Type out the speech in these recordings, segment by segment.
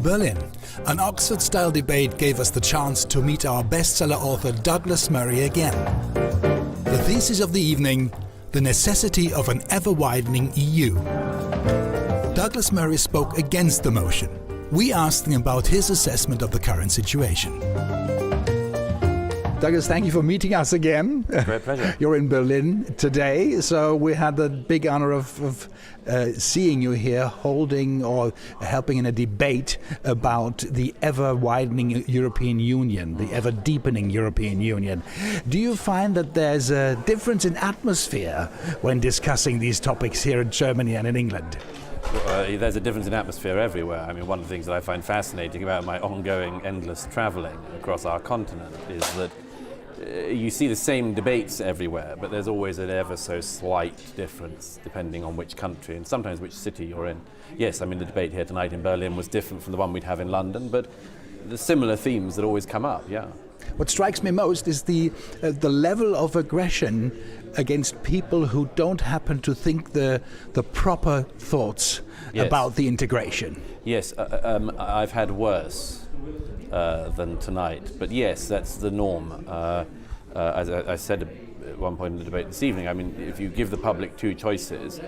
Berlin, an Oxford-style debate gave us the chance to meet our bestseller author Douglas Murray again. The thesis of the evening: the necessity of an ever-widening EU. Douglas Murray spoke against the motion. We asked him about his assessment of the current situation. Douglas, thank you for meeting us again. Great pleasure. You're in Berlin today, so we had the big honor of seeing you here holding or helping in a debate about the ever-widening European Union, the ever-deepening European Union. Do you find that there's a difference in atmosphere when discussing these topics here in Germany and in England? There's a difference in atmosphere everywhere. I mean, one of the things that I find fascinating about my ongoing endless travelling across our continent is that you see the same debates everywhere, but there's always an ever so slight difference depending on which country and sometimes which city you're in. Yes, I mean, the debate here tonight in Berlin was different from the one we'd have in London, but the similar themes that always come up, yeah. What strikes me most is the level of aggression against people who don't happen to think the proper thoughts about the integration. Yes, I've had worse than tonight, but yes, that's the norm. As I said at one point in the debate this evening, I mean, if you give the public two choices,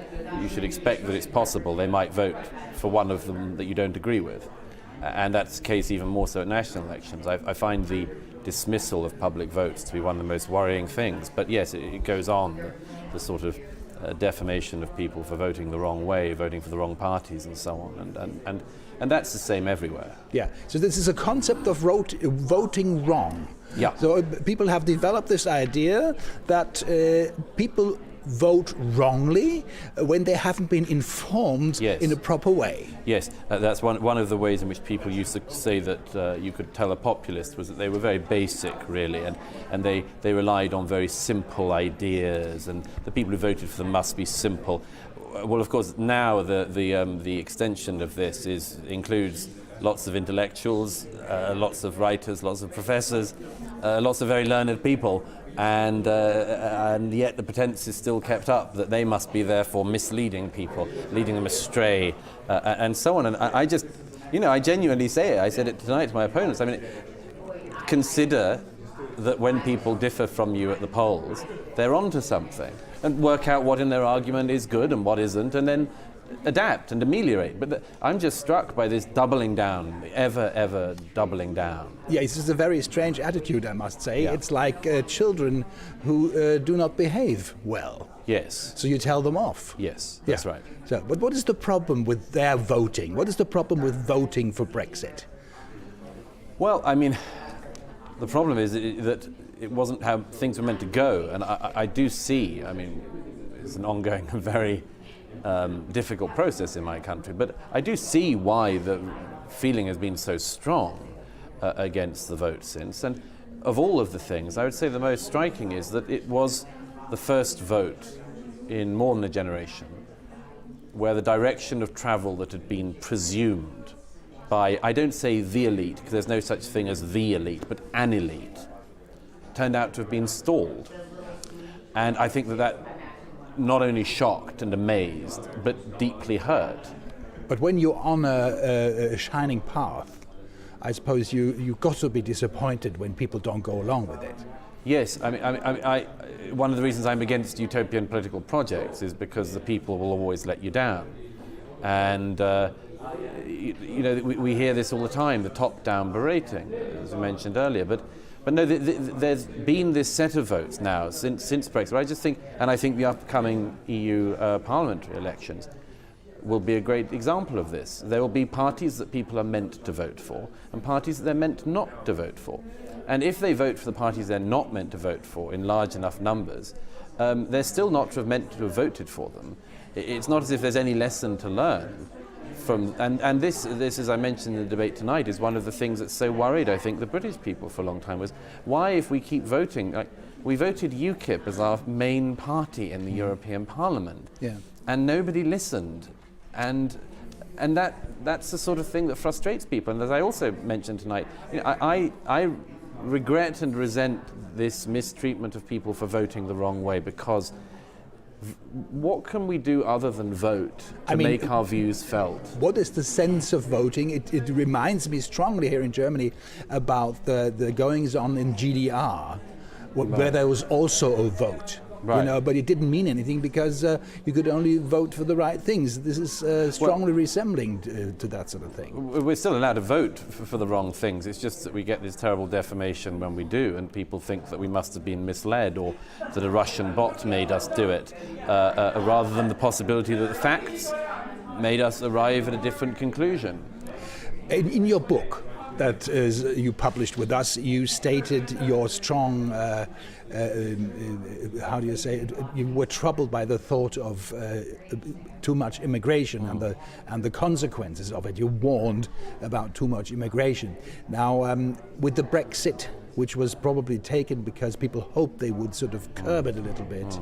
you should expect that it's possible they might vote for one of them that you don't agree with. And that's the case even more so at national elections. I find the dismissal of public votes to be one of the most worrying things. But yes, it goes on, the sort of defamation of people for voting the wrong way, voting for the wrong parties and so on. And that's the same everywhere. Yeah, so this is a concept of voting wrong. Yeah. So people have developed this idea that people vote wrongly when they haven't been informed in a proper way. Yes, that's one of the ways in which people used to say that you could tell a populist was that they were very basic, really, and they relied on very simple ideas, and the people who voted for them must be simple. Well, of course, now the extension of this includes lots of intellectuals, lots of writers, lots of professors, lots of very learned people, and yet the pretense is still kept up that they must be therefore misleading people, leading them astray, and so on. And I just, I genuinely say it. I said it tonight to my opponents. I mean, consider that when people differ from you at the polls, they're onto something, and work out what in their argument is good and what isn't, and then adapt and ameliorate. But I'm just struck by this doubling down, ever doubling down. Yeah, this is a very strange attitude, I must say. Yeah. It's like children who do not behave well. Yes. So you tell them off. Yes, that's right. So, but what is the problem with their voting? What is the problem with voting for Brexit? Well, I mean, the problem is that it wasn't how things were meant to go. And I do see, I mean, it's an ongoing, very difficult process in my country, but I do see why the feeling has been so strong against the vote since. And of all of the things, I would say the most striking is that it was the first vote in more than a generation where the direction of travel that had been presumed by, I don't say the elite, because there's no such thing as the elite, but an elite, turned out to have been stalled. And I think that not only shocked and amazed, but deeply hurt. But when you're on a shining path, I suppose you've got to be disappointed when people don't go along with it. Yes, I mean, one of the reasons I'm against utopian political projects is because the people will always let you down. And we hear this all the time, the top-down berating, as I mentioned earlier. But no, there's been this set of votes now since Brexit. I just think, and I think the upcoming EU parliamentary elections will be a great example of this. There will be parties that people are meant to vote for and parties that they're meant not to vote for. And if they vote for the parties they're not meant to vote for in large enough numbers, they're still not meant to have voted for them. It's not as if there's any lesson to learn from, and this, as I mentioned in the debate tonight, is one of the things that so worried, I think, the British people for a long time was, why, if we keep voting, we voted UKIP as our main party in the European Parliament, and nobody listened, and that's the sort of thing that frustrates people. And as I also mentioned tonight, I regret and resent this mistreatment of people for voting the wrong way, because What can we do other than vote to make our views felt? What is the sense of voting? It reminds me strongly here in Germany about the goings on in GDR, where there was also a vote. Right. But it didn't mean anything because you could only vote for the right things. This is strongly resembling to that sort of thing. We're still allowed to vote for the wrong things. It's just that we get this terrible defamation when we do, and people think that we must have been misled or that a Russian bot made us do it, rather than the possibility that the facts made us arrive at a different conclusion. In your book that you published with us, you stated your strong, how do you say it? You were troubled by the thought of too much immigration and the consequences of it. You warned about too much immigration. Now, with the Brexit, which was probably taken because people hoped they would sort of curb it a little bit.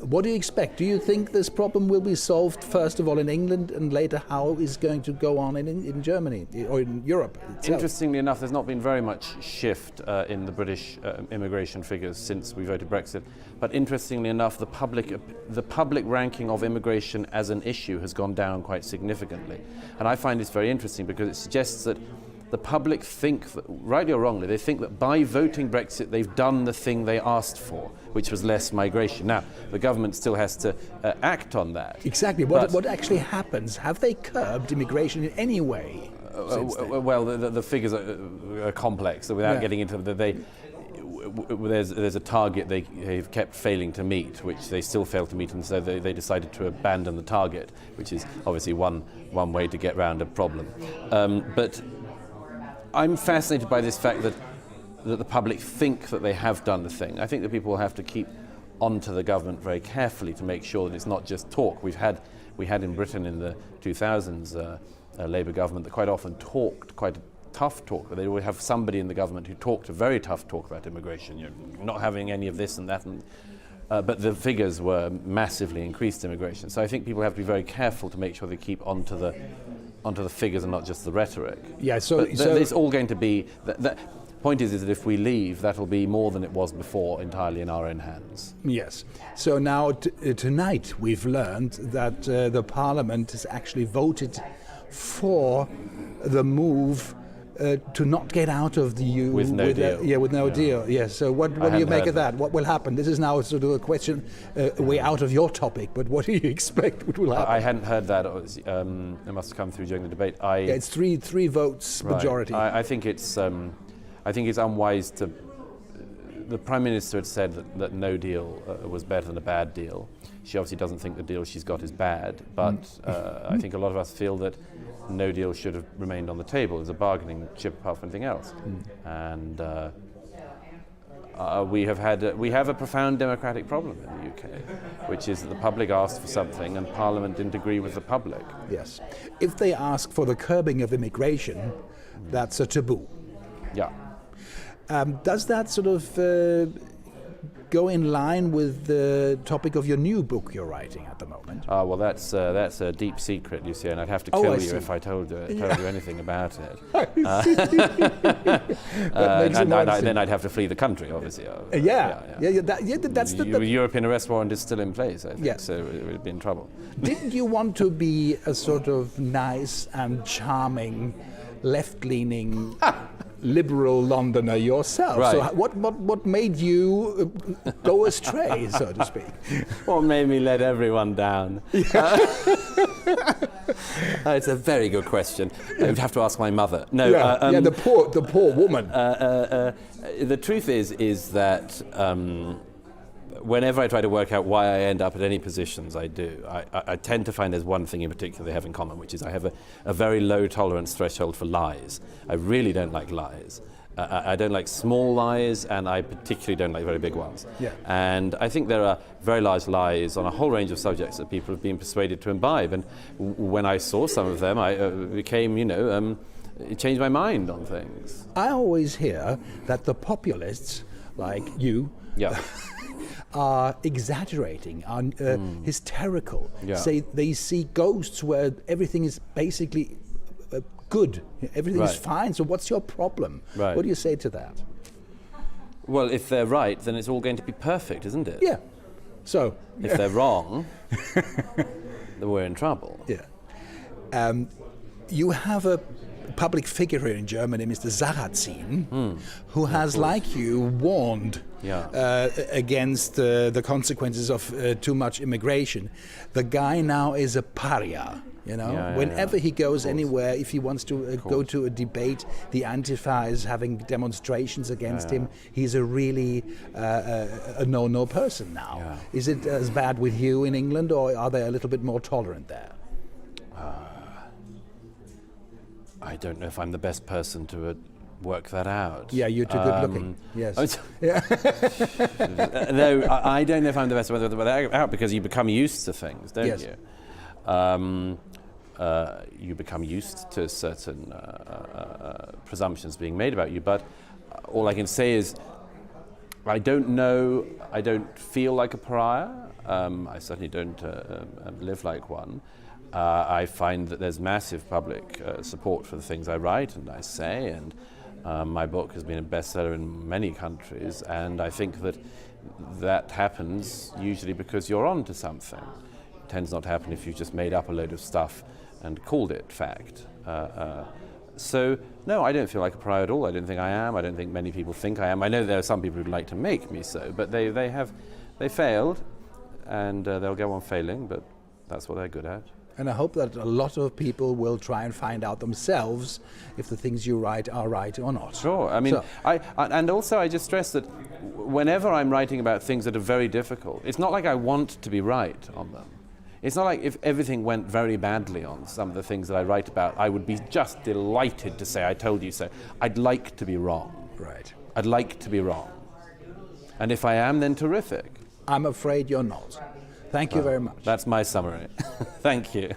What do you expect? Do you think this problem will be solved first of all in England and later how is going to go on in Germany or in Europe itself? Interestingly enough, there's not been very much shift in the British immigration figures since we voted Brexit. But interestingly enough, the public ranking of immigration as an issue has gone down quite significantly. And I find this very interesting because it suggests that the public think, rightly or wrongly, they think that by voting Brexit they've done the thing they asked for, which was less migration. Now, the government still has to act on that. Exactly. What actually happens? Have they curbed immigration in any way? Well, the figures are complex, so without getting into them, there's a target they've kept failing to meet, which they still fail to meet, and so they decided to abandon the target, which is obviously one way to get around a problem. But I'm fascinated by this fact that the public think that they have done the thing. I think that people will have to keep onto the government very carefully to make sure that it's not just talk. We had in Britain in the 2000s a Labour government that quite often talked quite a tough talk. They would have somebody in the government who talked a very tough talk about immigration, not having any of this and that. But the figures were massively increased immigration. So I think people have to be very careful to make sure they keep onto the figures and not just the rhetoric. Yeah, so it's all going to be. The point is that if we leave, that'll be more than it was before, entirely in our own hands. Yes. So now tonight we've learned that the Parliament has actually voted for the move to not get out of the EU with no deal. With no deal. Yes. So what do you make of that? What will happen? This is now sort of a question way out of your topic, but what do you expect what will happen? I hadn't heard that. It must have come through during the debate. It's three votes majority. I think it's unwise to. The Prime Minister had said that no deal was better than a bad deal. She obviously doesn't think the deal she's got is bad, but I think a lot of us feel that no deal should have remained on the table as a bargaining chip apart from anything else. And we have a profound democratic problem in the UK, which is that the public asked for something and Parliament didn't agree with the public. Yes. If they ask for the curbing of immigration, that's a taboo. Yeah. Does that sort of go in line with the topic of your new book you're writing at the moment? Well, that's a deep secret, you see, and I'd have to kill you if I told you anything about it. Then I'd have to flee the country, obviously. That's the European arrest warrant is still in place, I think, so we'd be in trouble. Didn't you want to be a sort of nice and charming, left-leaning liberal Londoner yourself? Right. So what made you go astray, so to speak? What made me let everyone down? It's a very good question. I'd have to ask my mother. No, the poor woman. The truth is that whenever I try to work out why I end up at any positions I do, I tend to find there's one thing in particular they have in common, which is I have a very low tolerance threshold for lies. I really don't like lies. I don't like small lies, and I particularly don't like very big ones. Yeah. And I think there are very large lies on a whole range of subjects that people have been persuaded to imbibe. And when I saw some of them, I became, it changed my mind on things. I always hear that the populists, like you, are exaggerating, are hysterical. Yeah. Say they see ghosts where everything is basically good, everything is fine. So what's your problem? Right. What do you say to that? Well, if they're right, then it's all going to be perfect, isn't it? Yeah. So if they're wrong, then we're in trouble. yeah. You have a public figure here in Germany, Mr. Sarrazin, who has, like you, warned against the consequences of too much immigration. The guy now is a pariah. You know, whenever he goes anywhere, if he wants to go to a debate, the Antifa is having demonstrations against him. He's a really a no-no person now. Yeah. Is it as bad with you in England, or are they a little bit more tolerant there? I don't know if I'm the best person to work that out. Yeah, you're too good looking. Yes. No, I don't know if I'm the best person to work that out, because you become used to things, don't you? You become used to certain presumptions being made about you, but all I can say is I don't know, I don't feel like a pariah. I certainly don't live like one. I find that there's massive public support for the things I write and I say, and my book has been a bestseller in many countries, and I think that happens usually because you're on to something. It tends not to happen if you've just made up a load of stuff and called it fact. So, no, I don't feel like a pariah at all. I don't think I am. I don't think many people think I am. I know there are some people who'd like to make me so, but they failed, and they'll go on failing, but that's what they're good at. And I hope that a lot of people will try and find out themselves if the things you write are right or not. Sure. I mean, and also I just stress that whenever I'm writing about things that are very difficult, it's not like I want to be right on them. It's not like if everything went very badly on some of the things that I write about, I would be just delighted to say, I told you so. I'd like to be wrong. Right. I'd like to be wrong. And if I am, then terrific. I'm afraid you're not. Thank you very much. That's my summary. Thank you.